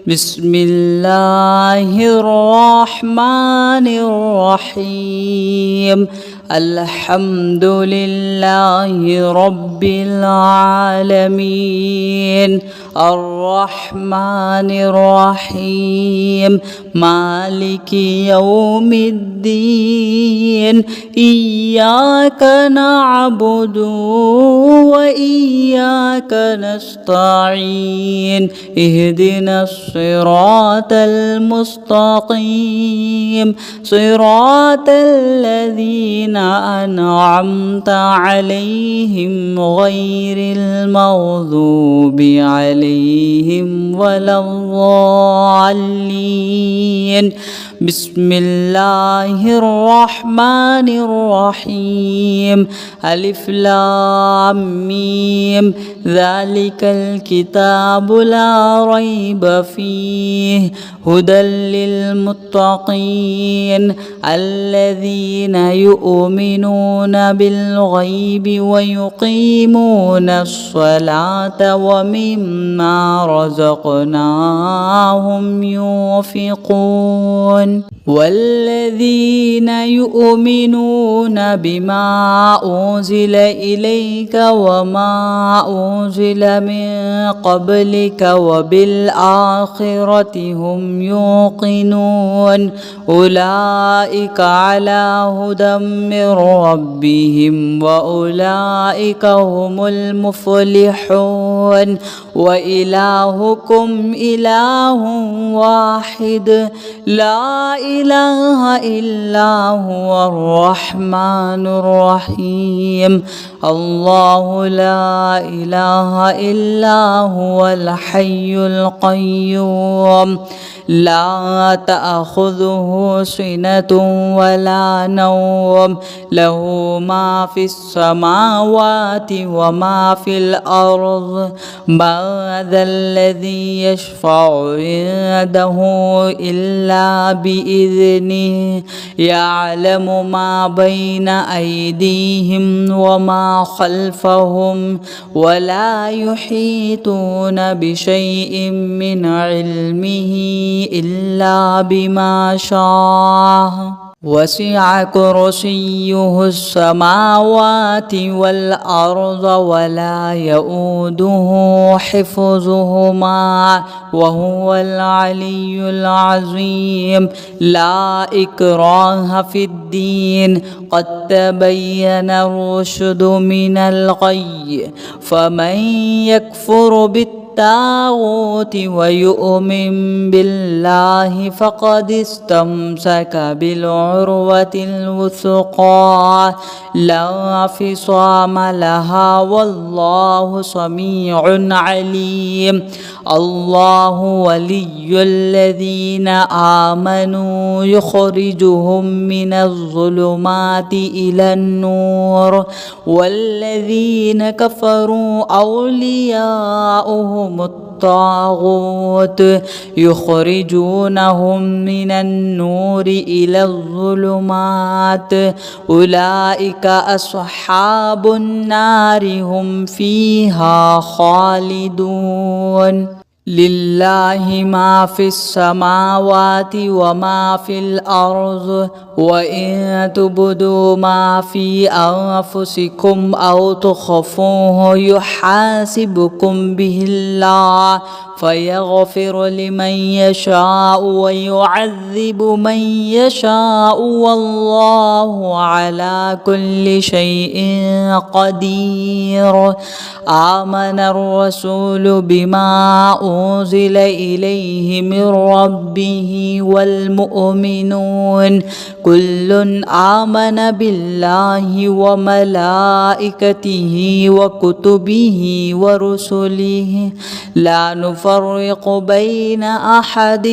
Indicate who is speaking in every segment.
Speaker 1: بسم الله الرحمن الرحيم. الحمد لله رب العالمين، الرحمن الرحيم، مالك يوم الدين. إياك نعبد وإياك نستعين. اهدنا الصراط المستقيم، صراط الذين أنعمت عليهم غير المغضوب عليهم ولا الضالين. بسم الله الرحمن الرحيم. ألف لام ميم. ذلك الكتاب لا ريب فيه هدى للمتقين الذين يؤمنون بالغيب ويقيمون الصلاة ومما رزقناهم ينفقون. والذين يؤمنون بما أنزل إليك وما أنزل من قبلك وبالآخرة هم يوقنون. أولئك على هدى من ربهم وأولئك هم المفلحون. وإلهكم إله واحد لا إله إلا هو الرحمن الرحيم. الله لا إله إلا هو الحي القيوم لا تأخذه سنة ولا نوم، له ما في السماوات وما في الأرض. من ذا الذي يشفع عنده إلا بإذنه، يعلم ما بين أيديهم وما خلفهم ولا يحيطون بشيء من علمه إلا بما شاء. وسع كرسيه السماوات والأرض ولا يؤوده حفظهما وهو العلي العظيم. لا إكراه في الدين، قد تبين الرشد من الغي. فمن يكفر بالطاغوت ويؤمن بالله فقد استمسك بالعروة الوثقى لا انفصام لها والله سميع عليم. الله ولي الذين آمنوا يخرجهم من الظلمات إلى النور، والذين كفروا أولياؤهم الطاغوت يخرجونهم من النور إلى الظلمات. أولئك أصحاب النار هم فيها خالدون. لله ما في السماوات وما في الأرض، وإن تبدوا ما في أنفسكم أو تخفوه يحاسبكم به الله فيغفر لمن يشاء ويعذب من يشاء والله على كل شيء قدير. آمن الرسول بما أنزل إليه من ربه والمؤمنون كل آمن بالله وملائكته وكتبه ورسله لا نفرق بين أحد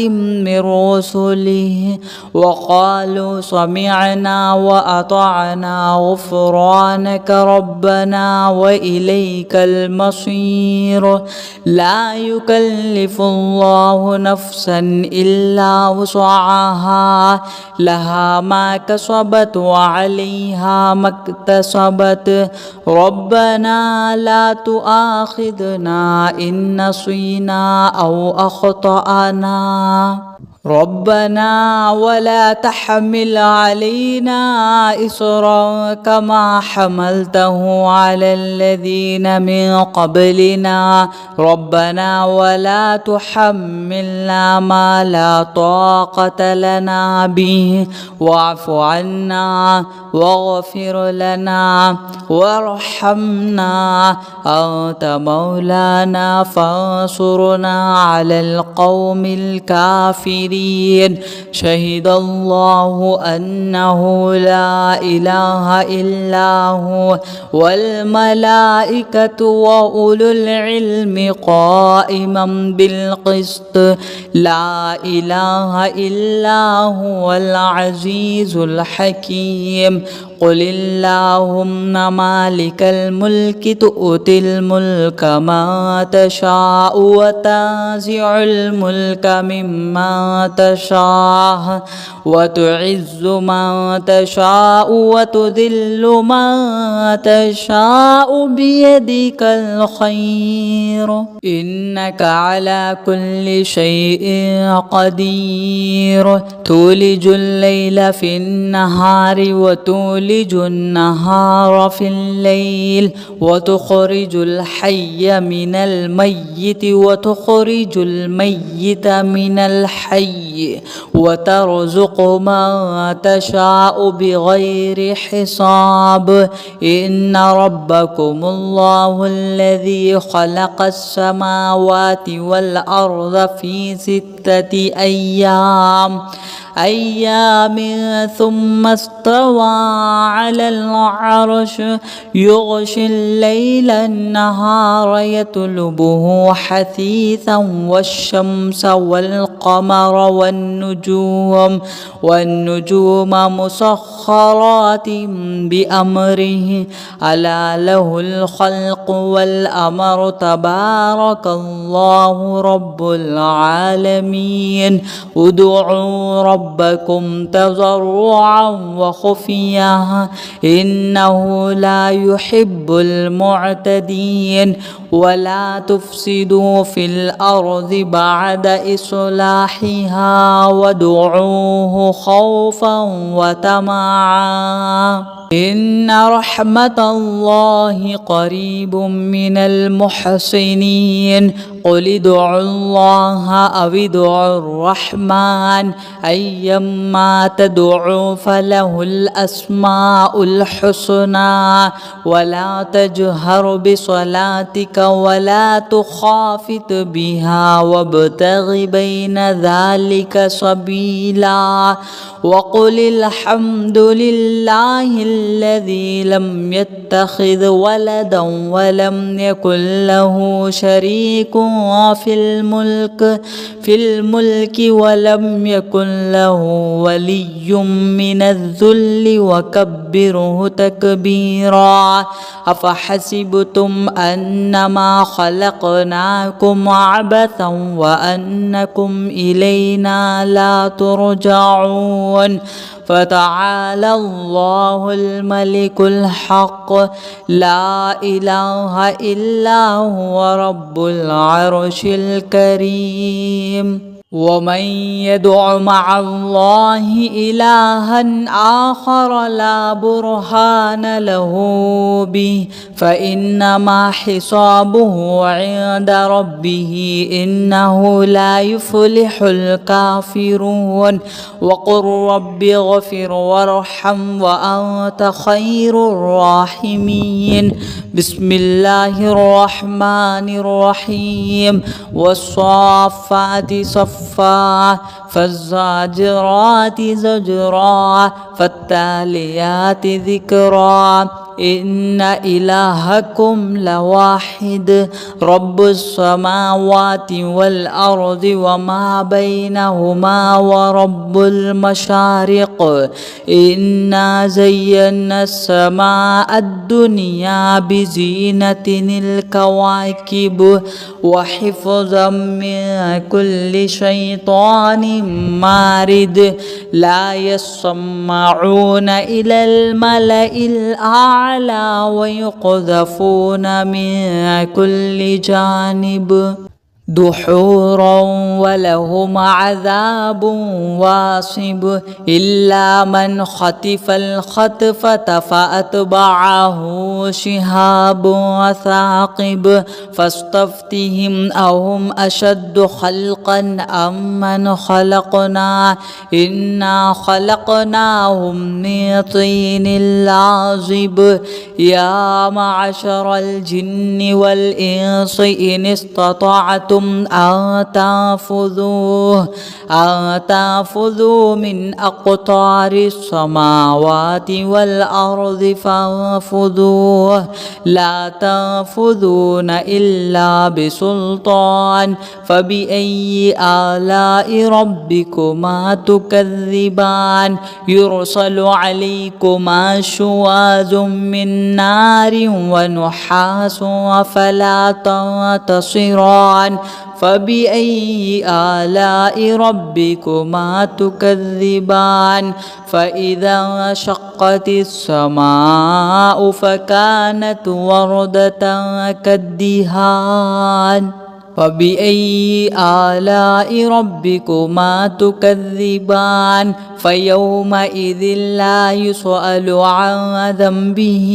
Speaker 1: من رسله وقالوا سمعنا وأطعنا غفرانك ربنا وإليك المصير. لا يكلف الله نفسا إلا وسعها لها لها ما كسبت وعليها ما اكتسبت ربنا لا تؤاخذنا إن نسينا أو أخطأنا ربنا ولا تحمل علينا إصرا كما حملته على الذين من قبلنا ربنا ولا تحملنا ما لا طاقة لنا به واعف عنا واغفر لنا وارحمنا أنت مولانا فانصرنا على القوم الكافرين شهد الله أنه لا إله إلا هو والملائكة وأولو العلم قائما بالقسط لا إله إلا هو العزيز الحكيم قل اللهم مالك الملك تؤتي الملك ما تشاء وتنزع الملك ممن تشاء وتعز من تشاء وتذل من تشاء بيدك الخير إنك على كل شيء قدير تولج الليل في النهار وتولج النهار في الليل وتخرج الحي من الميت وتخرج الميت من الحي وترزق من تشاء بغير حساب إن ربكم الله الذي خلق السماوات والأرض في 6 أيام ثم استوى على العرش يغشي الليل النهار يطلبه حثيثا والشمس والقمر والنجوم مسخرات بأمره ألا له الخلق والأمر تبارك الله رب العالمين ادعوا ربكم تضرعا وخفيا إنه لا يحب المعتدين ولا تفسدوا في الأرض بعد إصلاحها وادعوه خوفا وطمعا إن رحمة الله قريب من المحسنين قل ادعوا الله أو ادعوا الرحمن أيما تدعوا فله الأسماء الحسنى ولا تجهر بصلاتك ولا تخافت بها وابتغ بين ذلك سبيلا وقل الحمد لله الذي لم يتخذ ولدا ولم يكن له شريك في الملك ولم يكن له ولي من الذل وكبره تكبيرا أفحسبتم أنما خلقناكم عبثا وأنكم إلينا لا ترجعون فتعالى الله الملك الحق لا إله إلا هو رب العرش الكريم ومن يدع مع الله إلها آخر لا برهان له به فإنما حسابه عند ربه إنه لا يفلح الكافرون وقل رب اغفر وارحم وأنت خير الراحمين بسم الله الرحمن الرحيم والصافات صفا فالزاجرات زجرا فالتاليات ذكرا إن إلهكم لواحد رب السماوات والأرض وما بينهما ورب المشارق إنا زينا السماء الدنيا بزينة الكواكب وحفظا من كل شيطان مارد لا يسمعون إلى الملأ الأعلى ويقذفون من كل جانب دحورا ولهم عذاب واصب إلا من خطف الخطفة فأتبعه شهاب ثاقب فاستفتهم أهم أشد خلقا أم من خلقنا إنا خلقناهم من طين لازب يا معشر الجن والإنس إن استطعتم أن تنفذوا من أقطار السماوات والأرض فانفذوا لا تنفذون إلا بسلطان فبأي آلاء ربكما تكذبان يرسل عليكما شواظ من نار ونحاس فلا تنتصران فبأي آلاء ربكما تكذبان فإذا انشقت السماء فكانت وردة كالدهان فبأي آلاء ربكما تكذبان فيومئذ لا يسأل عن ذنبه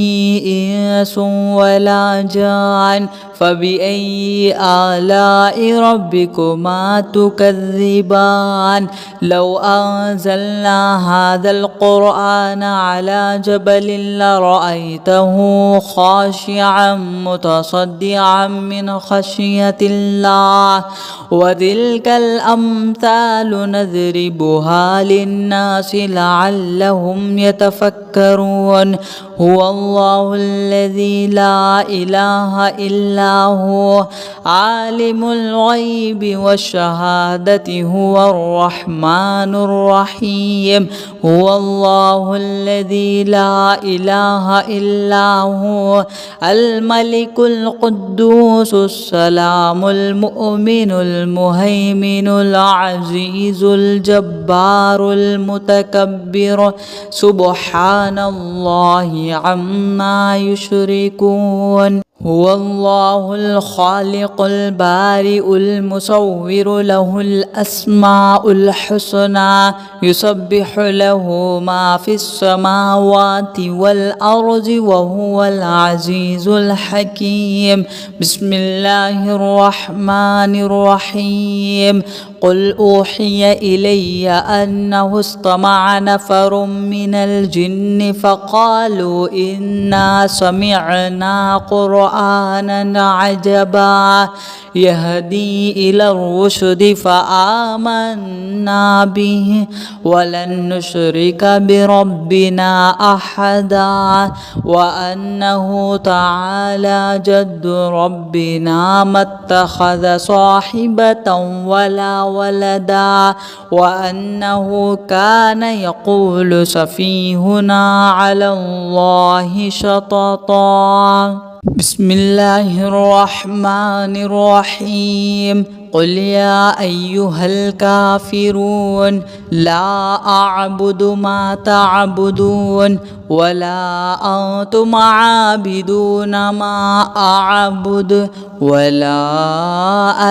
Speaker 1: إنس ولا جان فبأي آلاء ربكما تكذبان لو أنزلنا هذا القرآن على جبل لرأيته خاشعا متصدعا من خشية الله وتلك الأمثال نضربها للناس لعلهم يتفكرون هو الله الذي لا إله إلا هو عالم الغيب والشهادة هو الرحمن الرحيم هو الله الذي لا إله إلا هو الملك القدوس السلام المؤمن المهيمن العزيز الجبار المتكبر سبحان الله عما يشركون هو الله الخالق البارئ المصور له الأسماء الحسنى يسبح له ما في السماوات والأرض وهو العزيز الحكيم بسم الله الرحمن الرحيم قل أوحي إلي أنه استمع نفر من الجن فقالوا إنا سمعنا قرآنا عجبا يهدي إلى الرشد فآمنا به ولن نشرك بربنا أحدا وأنه تعالى جد ربنا ما اتخذ صاحبة ولا ولدا وأنه كان يقول سفيهنا على الله شططا بسم الله الرحمن الرحيم قل يا أيها الكافرون لا أعبد ما تعبدون ولا أنتم عابدون ما أعبد ولا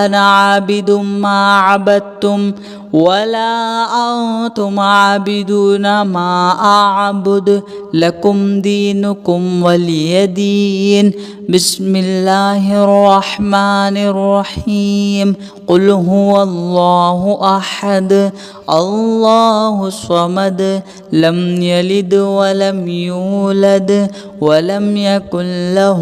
Speaker 1: أنا عابد ما عبدتم ولا أنتم عابدون ما أعبد لكم دينكم ولي دين بسم الله الرحمن الرحيم قل هو الله أحد الله الصمد لم يلد ولم يولد ولم يكن له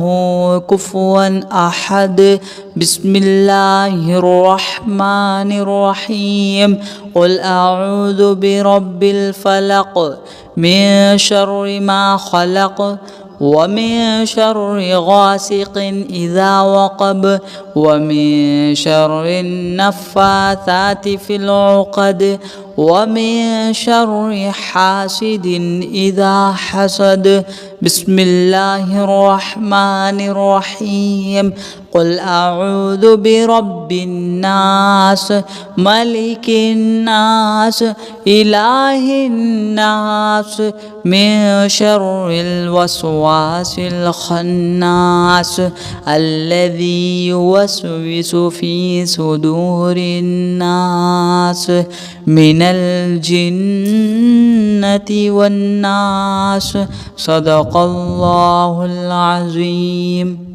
Speaker 1: كفوا أحد بسم الله الرحمن الرحيم قل أعوذ برب الفلق من شر ما خلق ومن شر غاسق إذا وقب ومن شر النفاثات في العقد ومن شر حاسد إذا حسد. بسم الله الرحمن الرحيم. قل أعوذ برب الناس ملك الناس إله الناس من شر الوسواس الخناس الذي يوسوس في صدور الناس من الجنة والناس. صدق الله العظيم.